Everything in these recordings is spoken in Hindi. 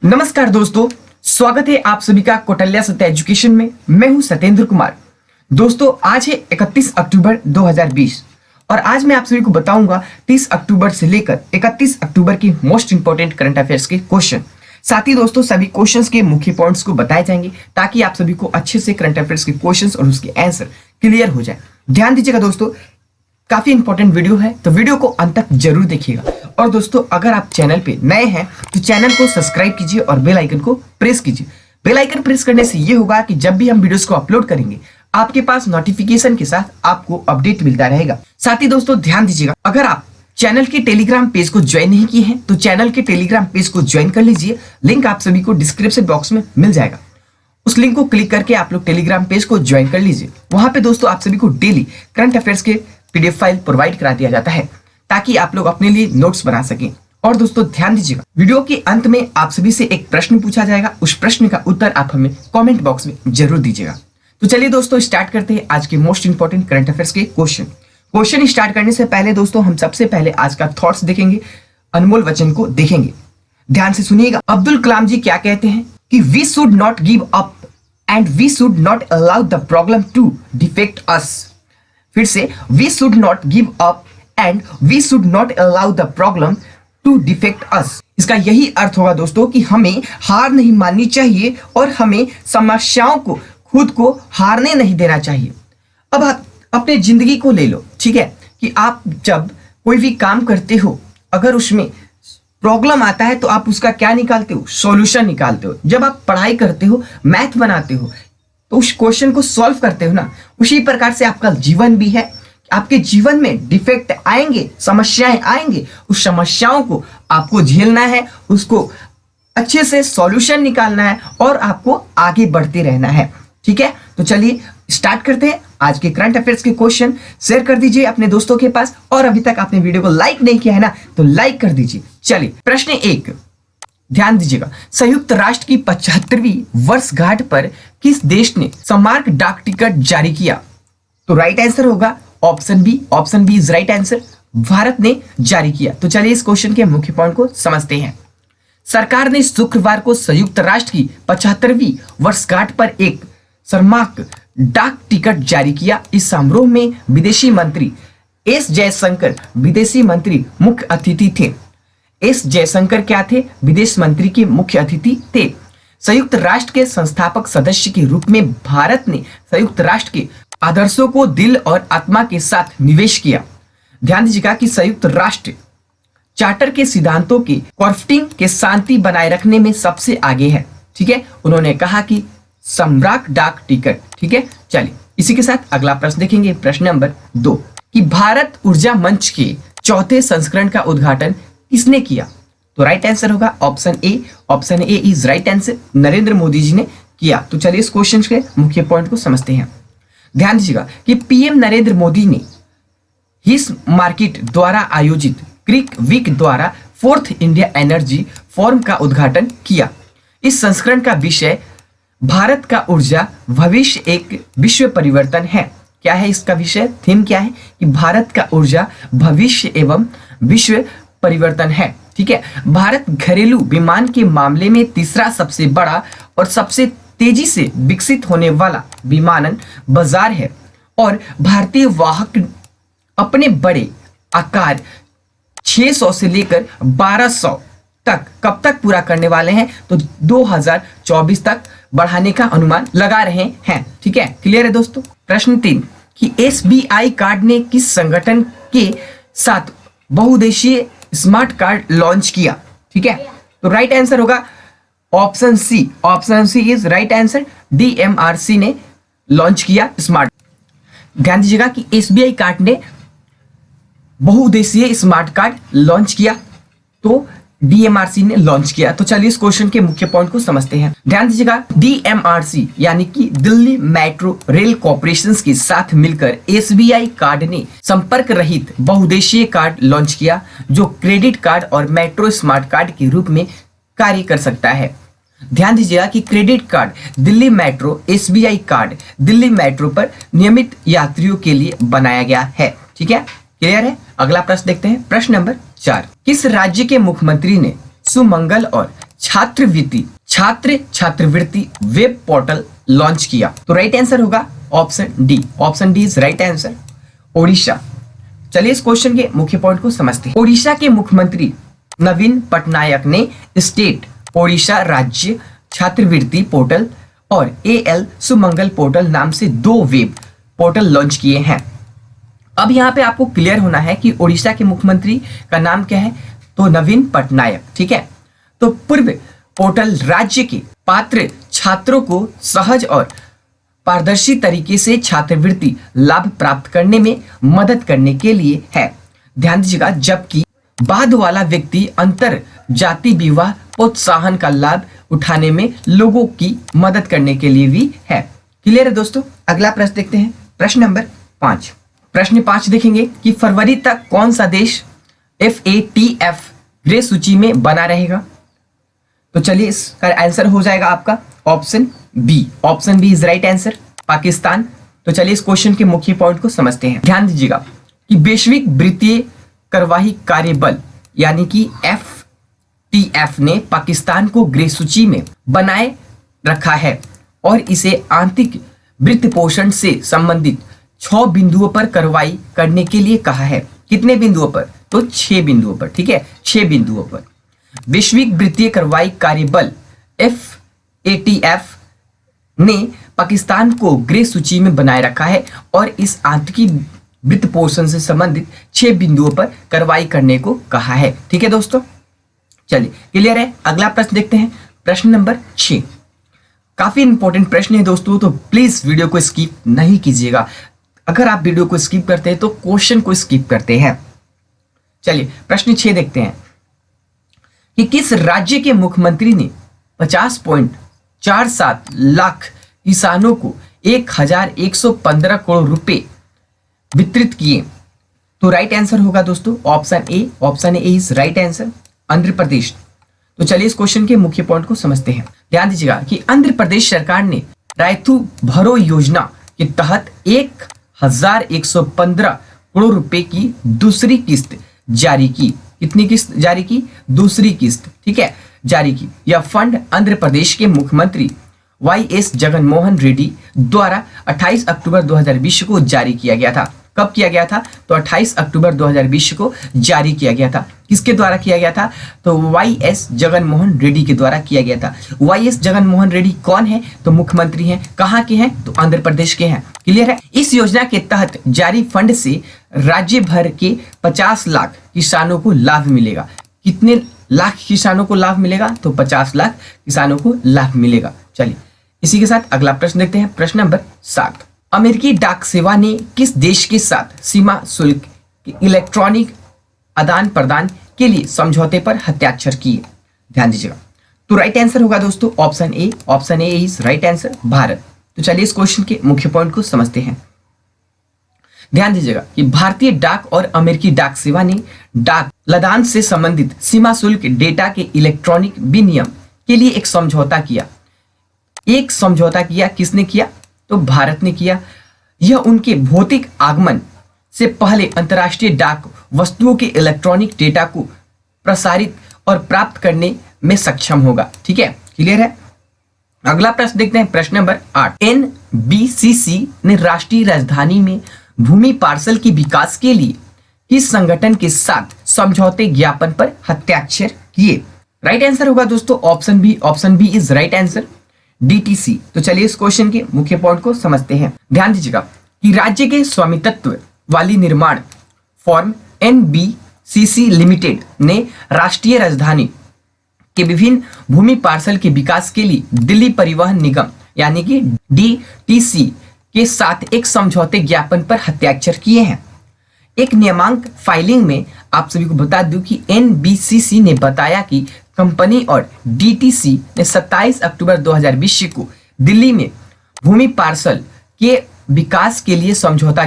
नमस्कार दोस्तों, स्वागत है आप सभी का कौटिल्य सत्य एजुकेशन में। मैं हूं सत्येंद्र कुमार। दोस्तों आज है 31 अक्टूबर 2020 और आज मैं आप सभी को बताऊंगा 30 अक्टूबर से लेकर 31 अक्टूबर की मोस्ट इंपोर्टेंट करंट अफेयर्स के क्वेश्चन। साथ ही दोस्तों सभी क्वेश्चंस के मुख्य पॉइंट्स को बताए जाएंगे ताकि आप सभी को अच्छे से करंट अफेयर्स के क्वेश्चंस और उसके आंसर क्लियर हो जाए। ध्यान दीजिएगा दोस्तों, काफी इंपॉर्टेंट वीडियो है तो वीडियो को अंत तक जरूर देखिएगा। और दोस्तों अगर आप चैनल पे नए हैं तो चैनल को सब्सक्राइब कीजिए और बेल आइकन को प्रेस कीजिए। बेल आइकन प्रेस करने से ये होगा कि जब भी हम वीडियोस को अपलोड करेंगे आपके पास नोटिफिकेशन के साथ आपको अपडेट मिलता रहेगा। साथ ही दोस्तों ध्यान दीजिएगा, अगर आप चैनल के टेलीग्राम पेज को ज्वाइन नहीं किए हैं तो चैनल के टेलीग्राम पेज को ज्वाइन कर लीजिए। लिंक आप सभी को डिस्क्रिप्शन बॉक्स में मिल जाएगा। उस लिंक को क्लिक करके आप लोग टेलीग्राम पेज को ज्वाइन कर लीजिए। वहां पे दोस्तों आप सभी को डेली करंट अफेयर्स के पीडीएफ फाइल प्रोवाइड करा दिया जाता है ताकि आप लोग अपने लिए नोट्स बना सकें। और दोस्तों ध्यान दीजिएगा, वीडियो के अंत में आप सभी से एक प्रश्न पूछा जाएगा, उस प्रश्न का उत्तर आप हमें कमेंट बॉक्स में जरूर दीजिएगा। तो चलिए दोस्तों स्टार्ट करते हैं आज के मोस्ट इंपोर्टेंट करंट अफेयर्स के क्वेश्चन स्टार्ट करने से पहले दोस्तों हम सबसे पहले आज का थॉट्स देखेंगे, अनमोल वचन को देखेंगे। ध्यान से सुनिएगा। अब्दुल कलाम जी क्या कहते हैं कि we should not give up and we should not allow the problem to defect us. फिर से, we should not give up and we should not allow the problem to defect us. इसका यही अर्थ होगा दोस्तों कि हमें हार नहीं माननी चाहिए और हमें समस्याओं को खुद को हारने नहीं देना चाहिए। अब आप अपने जिंदगी को ले लो, ठीक है, कि आप जब कोई भी काम करते हो अगर उसमें प्रॉब्लम आता है तो आप उसका क्या निकालते हो? सॉल्यूशन निकालते हो। जब आप पढ़ाई करते हो, मैथ बनाते हो तो उस क्वेश्चन को सॉल्व करते हो ना, उसी प्रकार से आपका जीवन भी है। आपके जीवन में डिफेक्ट आएंगे, समस्याएं आएंगे, उस समस्याओं को आपको झेलना है, उसको अच्छे से सॉल्यूशन निकालना है और आपको आगे बढ़ते रहना है। ठीक है, तो चलिए स्टार्ट करते हैं आज के करंट अफेयर्स के क्वेश्चन। शेयर कर दीजिए अपने दोस्तों के पास और अभी तक आपने वीडियो को लाइक नहीं किया है ना तो लाइक कर दीजिए। चलिए प्रश्न 1, ध्यान दीजिएगा। संयुक्त राष्ट्र की 75वीं वर्षगांठ पर किस देश ने स्मारक डाक टिकट जारी किया? तो राइट आंसर होगा option B. Option B is right answer, Bharat ने जारी किया। तो चलिए इस क्वेश्चन के मुख्य पॉइंट को समझते हैं। सरकार ने शुक्रवार को संयुक्त राष्ट्र की 75वीं वर्षगांठ पर एक स्मारक डाक टिकट जारी किया। इस समारोह में विदेशी मंत्री एस जयशंकर विदेशी मंत्री मुख्य अतिथि थे। एस जयशंकर क्या थे? विदेश मंत्री के मुख्य अतिथि थे। संयुक्त राष्ट्र के संस्थापक सदस्य के रूप में भारत ने संयुक्त राष्ट्र के आदर्शों को दिल और आत्मा के साथ निवेश किया। ध्यान दीजिएगा कि संयुक्त राष्ट्र चार्टर के सिद्धांतों के कॉर्फटिंग के शांति बनाए रखने में सबसे आगे है। ठीक है, उन्होंने कहा कि स्मारक डाक टिकट। ठीक है, चलिए इसी के साथ अगला प्रश्न देखेंगे। प्रश्न नंबर 2 कि भारत ऊर्जा मंच के चौथे संस्करण का उद्घाटन किसने किया? तो राइट आंसर होगा option A. Option A is right answer, Narendra Modi ji ने किया। तो चलिए इस क्वेश्चन के मुख्य पॉइंट को समझते हैं। ध्यान दीजिएगा कि पीएम नरेंद्र मोदी ने हिस मार्केट द्वारा आयोजित क्रिक वीक द्वारा 4th इंडिया एनर्जी फोरम का उद्घाटन किया। इस संस्करण का विषय भारत का ऊर्जा भविष्य एक विश्व परिवर्तन है। क्या है इसका विषय? थीम क्या है? कि भारत का ऊर्जा भविष्य एवं विश्व परिवर्तन है। ठीक है, भारत घरेलू विमान के मामले में तीसरा सबसे बड़ा और सबसे तेजी से विकसित होने वाला विमानन बाजार है और भारतीय वाहक अपने बड़े आकार 600 से लेकर 1200 तक कब तक पूरा करने वाले हैं? तो 2024 तक बढ़ाने का अनुमान लगा रहे हैं। ठीक है, क्लियर है दोस्तों। प्रश्न 3 कि एसबीआई कार्ड ने किस संगठन के साथ बहुउद्देशीय स्मार्ट कार्ड लॉन्च किया? ठीक है, तो राइट आंसर होगा option C. Option C is right answer, DMRC ने लॉन्च किया स्मार्ट। ध्यान दीजिएगा कि एसबीआई कार्ड ने बहुउद्देशीय स्मार्ट कार्ड लॉन्च किया तो डीएमआरसी ने लॉन्च किया। तो चलिए इस क्वेश्चन के मुख्य पॉइंट को समझते हैं। ध्यान दीजिएगा, डीएमआरसी यानी कि दिल्ली मेट्रो रेल कॉर्पोरेशन के साथ मिलकर एसबीआई कार्ड ने संपर्क रहित बहुउद्देशीय कार्ड लॉन्च किया जो क्रेडिट कार्ड और मेट्रो स्मार्ट कार्ड के रूप में कार्य कर सकता है। ध्यान दीजिएगा कि credit card Delhi metro, SBI card Delhi metro पर नियमित यात्रियों के लिए बनाया गया है। ठीक है, क्लियर है। अगला प्रश्न देखते हैं। प्रश्न नंबर 4 किस राज्य के मुख्यमंत्री ने सुमंगल और छात्रवृत्ति वेब पोर्टल लॉन्च किया? तो राइट आंसर होगा option D. Option D is right answer, Odisha. चलिए इस क्वेश्चन के मुख्य पॉइंट को समझते हैं। ओडिशा के मुख्यमंत्री नवीन पटनायक ने स्टेट ओडिशा राज्य छात्रवृत्ति पोर्टल और एल सुमंगल पोर्टल नाम से 2 वेब पोर्टल लॉन्च किए हैं। अब यहाँ पे आपको क्लियर होना है कि ओडिशा के मुख्यमंत्री का नाम क्या है, तो नवीन पटनायक, ठीक है। तो पूर्व पोर्टल राज्य के पात्र छात्रों को सहज और पारदर्शी तरीके से छात्रवृत्ति लाभ प्राप्त करने में मदद करने के लिए है। ध्यान दीजिएगा, जबकि बाद वाला व्यक्ति अंतर जाति विवाह प्रोत्साहन का लाभ उठाने में लोगों की मदद करने के लिए भी है। क्लियर है दोस्तों। अगला प्रश्न देखते हैं, प्रश्न नंबर 5। प्रश्न 5 देखेंगे कि फरवरी तक कौन सा देश FATF ग्रे सूची में बना रहेगा? तो चलिए इसका आंसर हो जाएगा आपका option B. Option B is right answer, Pakistan. तो चलिए इस क्वेश्चन के मुख्य पॉइंट को समझते हैं। ध्यान दीजिएगा कि वैश्विक वित्तीय कार्यवाही कार्यबल यानी कि FATF ने पाकिस्तान को ग्रे सूची में बनाए रखा है और इसे आंतरिक वित्त पोषण से संबंधित 6 बिंदुओं पर कार्रवाई करने के लिए कहा है। कितने बिंदुओं पर? तो 6 बिंदुओं पर, ठीक है, 6 बिंदुओं पर। वैश्विक वित्तीय कार्रवाई कार्यबल FATF ने पाकिस्तान को ग्रे सूची में बनाए रखा है और इस आंतरिक वित्त पोषण से संबंधित 6 बिंदुओं पर कार्रवाई करने को कहा है। ठीक है दोस्तों, चलिए क्लियर है। अगला प्रश्न देखते हैं, प्रश्न नंबर 6। काफी इंपॉर्टेंट प्रश्न है दोस्तों, तो प्लीज वीडियो को स्किप नहीं कीजिएगा। अगर आप वीडियो को स्किप करते हैं तो क्वेश्चन को स्किप करते हैं। चलिए प्रश्न 6 देखते हैं कि किस राज्य के मुख्यमंत्री ने 50.47 लाख किसानों को 1115 करोड़ रुपए वितरित किए? तो राइट आंसर होगा दोस्तों option A. Option A is right answer, Andhra Pradesh. तो चलिए इस क्वेश्चन के मुख्य पॉइंट को समझते हैं। ध्यान दीजिएगा कि आंध्र प्रदेश सरकार ने रायतु भरो योजना के तहत 1115 करोड़ रुपए की दूसरी किस्त जारी की। कितनी किस्त जारी की? दूसरी किस्त, ठीक है, जारी की। यह फंड आंध्र प्रदेश के मुख्यमंत्री YS जगनमोहन रेड्डी द्वारा 28 अक्टूबर 2020 को जारी किया गया था। कब किया गया था? तो 28 अक्टूबर 2020 को जारी किया गया था। किसके द्वारा किया गया था? तो YS जगनमोहन रेड्डी के द्वारा किया गया था। YS जगनमोहन रेड्डी कौन है? तो मुख्यमंत्री हैं। कहाँ के हैं? तो आंध्र प्रदेश के हैं। क्लियर है। इस योजना के तहत जारी फंड से राज्य भर के 50 लाख किसानों को लाभ मिलेगा। कितने लाख किसानों को लाभ मिलेगा? तो 50 लाख किसानों को लाभ मिलेगा। चलिए इसी के साथ अगला प्रश्न देखते हैं, प्रश्न नंबर 7। अमेरिकी डाक सेवा ने किस देश के साथ सीमा शुल्क के इलेक्ट्रॉनिक आदान प्रदान के लिए समझौते पर हस्ताक्षर किए? ध्यान दीजिएगा। तो राइट आंसर होगा दोस्तों option A. Option A is right answer, Bharat. तो चलिए इस क्वेश्चन के मुख्य पॉइंट को समझते हैं। ध्यान दीजिएगा कि भारतीय डाक और अमेरिकी डाक सेवा ने डाक लदान से संबंधित सीमा शुल्क डेटा के इलेक्ट्रॉनिक विनिमय के लिए एक समझौता किया। एक समझौता किया, किसने किया? तो भारत ने किया। यह उनके भौतिक आगमन से पहले अंतर्राष्ट्रीय डाक वस्तुओं के इलेक्ट्रॉनिक डेटा को प्रसारित और प्राप्त करने में सक्षम होगा। ठीक है, क्लियर है। अगला प्रश्न देखते हैं, प्रश्न नंबर 8। NBCC ने राष्ट्रीय राजधानी में भूमि पार्सल के विकास के लिए किस संगठन के साथ समझौते ज्ञापन पर हस्ताक्षर किए? राइट आंसर होगा दोस्तों option B. Option B is right answer, DTC। तो चलिए इस क्वेश्चन के मुख्य पॉइंट को समझते हैं। ध्यान दीजिएगा कि राज्य के स्वामित्व वाली निर्माण फॉर्म NBCC लिमिटेड ने राष्ट्रीय राजधानी के विभिन्न भूमि पार्सल के विकास के लिए दिल्ली परिवहन निगम यानी कि DTC के साथ एक समझौते ज्ञापन पर हस्ताक्षर किए हैं। एक नियमांक फाइलिंग में आप सभी को बता दूं कि NBCC ने बताया कि कंपनी और DTC ने 27 अक्टूबर 2020 को दिल्ली में भूमि पार्सल के विकास के लिए समझौते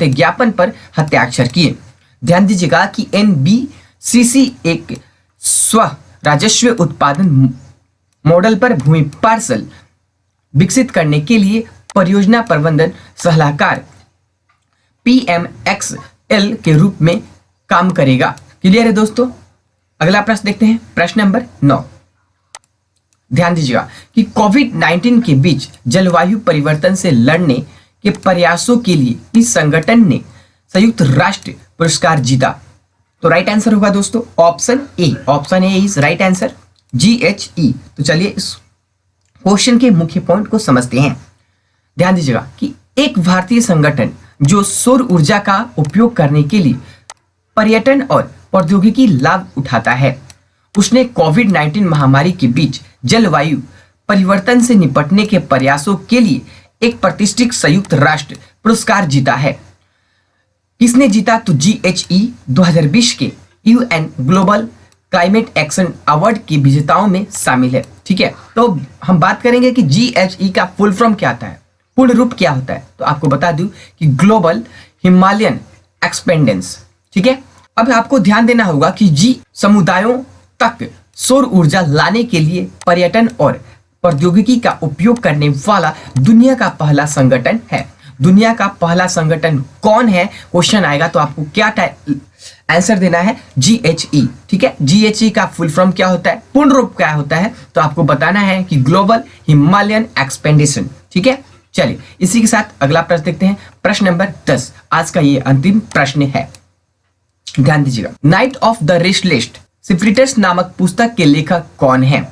ज्ञापन पर हस्ताक्षर किए। ध्यान दीजिएगा कि NBCC एक स्व राजस्व उत्पादन मॉडल पर भूमि पार्सल विकसित करने के लिए परियोजना प्रबंधन सलाहकार PMXL के रूप में काम करेगा। क्लियर है दोस्तों। अगला प्रश्न देखते हैं, प्रश्न नंबर 9। ध्यान दीजिएगा कि कोविड-19 के बीच जलवायु परिवर्तन से लड़ने के प्रयासों के लिए इस संगठन ने संयुक्त राष्ट्र पुरस्कार जीता। तो राइट आंसर होगा दोस्तों option A is right answer GHE। तो चलिए इस क्वेश्चन के मुख्य पॉइंट को समझते हैं। ध्यान दीजिएगा कि एक भारतीय संगठन जो सौर ऊर्जा का उपयोग करने के लिए पर्यटन और प्रौद्योगिकी लाभ उठाता है, उसने कोविड-19 महामारी के बीच जलवायु परिवर्तन से निपटने के प्रयासों के लिए एक प्रतिष्ठित संयुक्त राष्ट्र पुरस्कार जीता है। किसने जीता? तो GHE 2020 के UN global climate action award के विजेताओं में शामिल है। ठीक है, तो हम बात करेंगे कि GHE का फुल फॉर्म क्या होता है, पूर्ण रूप क्या होता है। तो आपको बता दूं कि ग्लोबल हिमालयन एक्सपेंडेंस। ठीक है, अब आपको ध्यान देना होगा कि जी समुदायों तक सौर ऊर्जा लाने के लिए पर्यटन और प्रौद्योगिकी का उपयोग करने वाला दुनिया का पहला संगठन है। दुनिया का पहला संगठन कौन है क्वेश्चन आएगा तो आपको क्या आंसर देना है? GHE। ठीक है, GHE का फुल फॉर्म क्या होता है, पूर्ण रूप क्या होता है, तो आपको बताना है कि ग्लोबल हिमालयन एक्सपेंडिशन। ठीक है, चलिए इसी के साथ अगला प्रश्न देखते हैं। प्रश्न नंबर 10 आज का ये अंतिम प्रश्न है। ध्यान दीजिएगा, नाइट ऑफ द रेस्टलेस सिप्रिटस नामक पुस्तक के लेखक कौन है?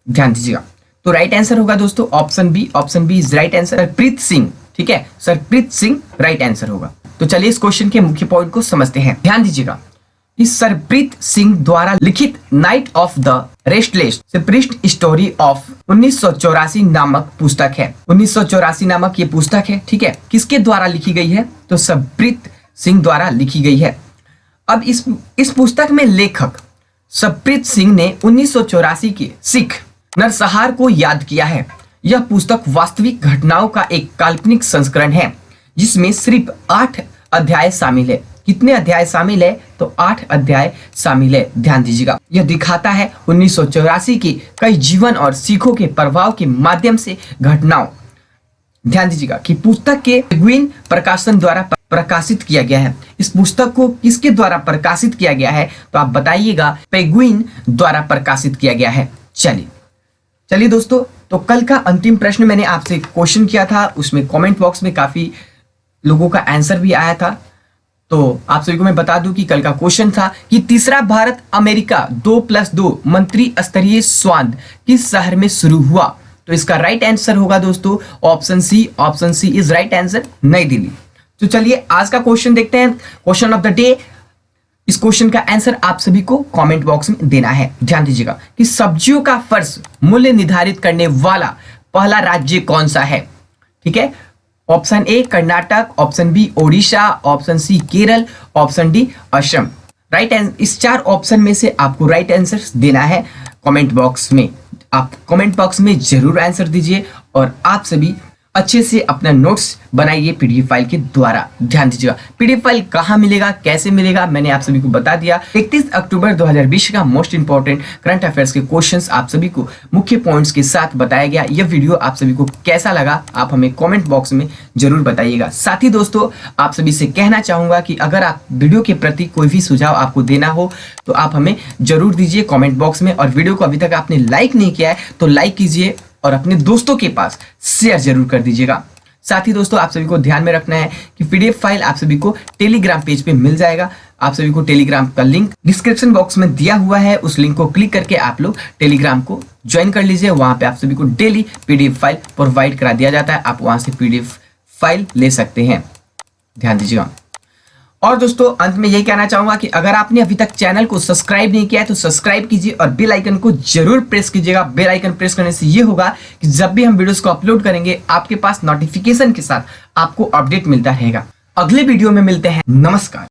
ध्यान दीजिएगा, तो राइट आंसर होगा दोस्तों option B is right answer, Sarpreet Singh. ठीक है, सरप्रीत सिंह राइट आंसर होगा। तो चलिए इस क्वेश्चन के मुख्य पॉइंट को समझते हैं। ध्यान दीजिएगा, इस सरप्रीत सिंह द्वारा लिखित knight of the restless spirit story of 1984 नामक पुस्तक है। 1984 नामक ये पुस्तक है। ठीक है, किसके द्वारा लिखी गई है? तो सरप्रीत सिंह द्वारा लिखी गई है। अब इस पुस्तक में लेखक सरप्रीत सिंह ने 1984 के सिख नरसंहार को याद किया है। यह पुस्तक वास्तविक घटनाओं का एक काल्पनिक संस्करण है जिसमें सिर्फ 8 अध्याय शामिल है। कितने अध्याय शामिल है? तो 8 अध्याय शामिल है। ध्यान दीजिएगा, यह दिखाता है 1984 के कई जीवन और सीखों के प्रभाव के माध्यम से घटनाओं। ध्यान दीजिएगा कि पुस्तक के पेंगुइन प्रकाशन द्वारा प्रकाशित किया गया है। इस पुस्तक को किसके द्वारा प्रकाशित किया गया है? तो आप बताइएगा, पेंगुइन द्वारा प्रकाशित किया गया है। चलिए दोस्तों, तो कल का अंतिम प्रश्न मैंने आपसे क्वेश्चन किया था, उसमें कमेंट बॉक्स में काफी लोगों का आंसर भी आया था। तो आप सभी को मैं बता दूं कि कल का क्वेश्चन था कि तीसरा भारत अमेरिका 2+2 मंत्री स्तरीय संवाद किस शहर में शुरू हुआ? तो इसका राइट आंसर होगा दोस्तों option C is right answer, New Delhi. तो चलिए आज का क्वेश्चन देखते हैं, क्वेश्चन ऑफ द डे। इस क्वेश्चन का आंसर आप सभी को कमेंट बॉक्स में देना है। ध्यान दीजिएगा कि सब्जियों का फर्श मूल्य निर्धारित करने वाला पहला राज्य कौन सा है? ठीक है, option A Karnataka, option B Odisha, option C Kerala, option D Assam. Right answer, इस 4 ऑप्शन में से आपको राइट आंसर देना है कमेंट बॉक्स में। आप कमेंट बॉक्स में जरूर आंसर दीजिए और आप सभी अच्छे से अपना नोट्स बनाइए पीडीएफ फाइल के द्वारा। ध्यान दीजिएगा, पीडीएफ फाइल कहाँ मिलेगा, कैसे मिलेगा, मैंने आप सभी को बता दिया। 31 अक्टूबर 2020 का मोस्ट इंपॉर्टेंट करंट अफेयर्स के क्वेश्चंस आप सभी को मुख्य पॉइंट्स के साथ बताया गया। यह वीडियो आप सभी को कैसा लगा आप हमें कमेंट बॉक्स में जरूर बताइएगा। साथ ही दोस्तों आप सभी से कहना चाहूंगा कि अगर आप वीडियो के प्रति कोई भी सुझाव आपको देना हो तो आप हमें जरूर दीजिए कमेंट बॉक्स में। और वीडियो को अभी तक आपने लाइक नहीं किया है तो लाइक कीजिए और अपने दोस्तों के पास शेयर जरूर कर दीजिएगा। साथ ही दोस्तों आप सभी को ध्यान में रखना है कि पीडीएफ फाइल आप सभी को टेलीग्राम पेज पे मिल जाएगा। आप सभी को टेलीग्राम का लिंक डिस्क्रिप्शन बॉक्स में दिया हुआ है, उस लिंक को क्लिक करके आप लोग टेलीग्राम को ज्वाइन कर लीजिए। वहां पे आप सभी को डेली पीडीएफ फाइल प्रोवाइड करा दिया जाता है, आप वहां से पीडीएफ फाइल ले सकते हैं। ध्यान दीजिएगा। और दोस्तों अंत में यही कहना चाहूंगा कि अगर आपने अभी तक चैनल को सब्सक्राइब नहीं किया है तो सब्सक्राइब कीजिए और बेल आइकन को जरूर प्रेस कीजिएगा। बेल आइकन प्रेस करने से ये होगा कि जब भी हम वीडियोस को अपलोड करेंगे आपके पास नोटिफिकेशन के साथ आपको अपडेट मिलता रहेगा। अगले वीडियो में मिलते हैं। नमस्कार।